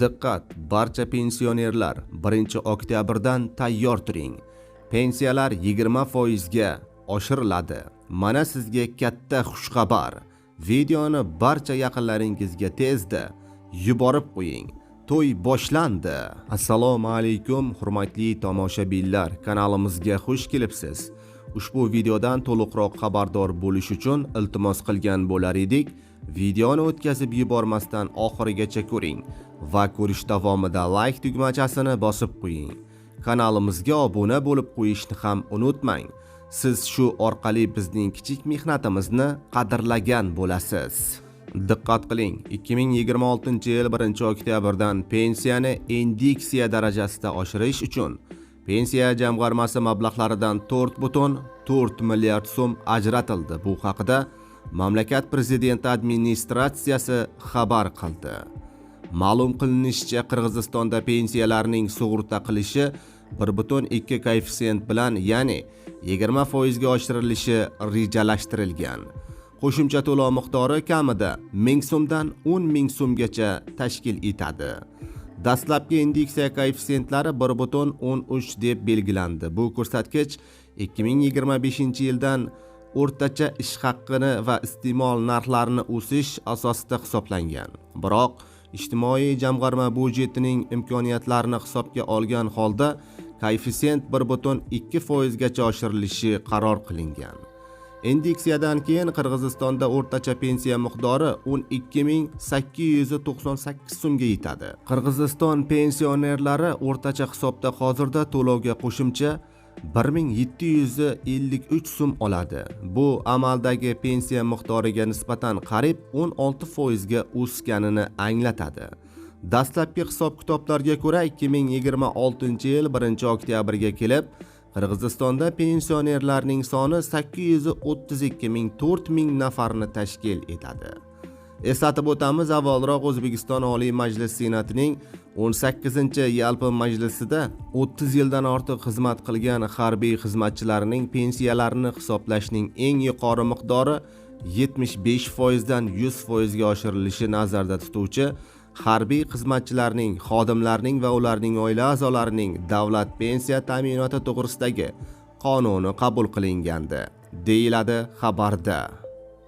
Diqqat, barcha pensionerlar 1-oktyabrdan tayyor turing. Pensiyalar 20% ga oshiriladi. Mana sizga katta xushxabar. Videoni barcha yaqinlaringizga tezda yuborib qo'ying. To'y boshlandi. Assalomu alaykum, hurmatli tomoshabinlar. Kanalimizga xush kelibsiz. Ushbu videodan to'liqroq xabardor bo'lish uchun iltimos qilgan bo'lar edik. Videoni o'tkazib yubormasdan oxirigacha ko'ring va ko'rish davomida like tugmachasini bosib qo'ying. Kanalimizga obuna bo'lib qo'yishni ham unutmang. Siz shu orqali bizning kichik mehnatimizni qadrlagan bo'lasiz. Diqqat qiling, 2026-yil 1-oktyabrdan pensiyani indeksiya darajasida oshirish uchun pensiya jamg'armasi mablag'laridan 4,4 milliard so'm ajratildi. Bu haqida mamlakat prezidenti administratsiyasi xabar qildi. Ma'lum qilinishicha, Qirg'izistonda pensiyalarning sug'urta qilishi 1,2 koeffitsient bilan, ya'ni 20% ga oshirilishi rejalashtirilgan. Qo'shimcha to'lov miqdori kamida 1000 so'mdan 10.000 so'mgacha tashkil etadi. Dastlabki indeksiya koeffitsientlari 1,13 deb belgilandi. Bu ko'rsatkich 2025-yildan o'rtacha ish haqqini va iste'mol narxlarini o'sish asosida hisoblangan. Biroq ijtimoiy jamg'arma budjetining imkoniyatlarini hisobga olgan holda koeffitsient 1,2% gacha oshirilishi qaror qilingan. Indeksiyadan keyin Qirg'izistonda o'rtacha pensiya miqdori 12.898 so'mga yetadi. Qirg'iziston pensionerlari o'rtacha hisobda hozirda to'lovga qo'shimcha 1753 so'm oladi. Bu amaldagi pensiya miqdoriga nisbatan qariyb 16% ga o'sganini anglatadi. Dastlabki hisob-kitoblarga ko'ra 2026-yil 1-oktyabrga kelib Qirg'izistonda pensionerlarning soni 832.000 nafarni tashkil etadi. Eslatib o'tamiz, avvalroq O'zbekiston Oliy Majlis Senatining 18-yalpi majlisida 30 yildan ortiq xizmat qilgan harbiy xizmatchilarning pensiyalarini hisoblashning eng yuqori miqdori 75% dan 100% ga oshirilishi nazarda tutuvchi harbiy xizmatchilarning, xodimlarning va ularning oila a'zolarining davlat pensiya ta'minoti to'g'risidagi qonuni qabul qilingandi, deyiladi xabarda.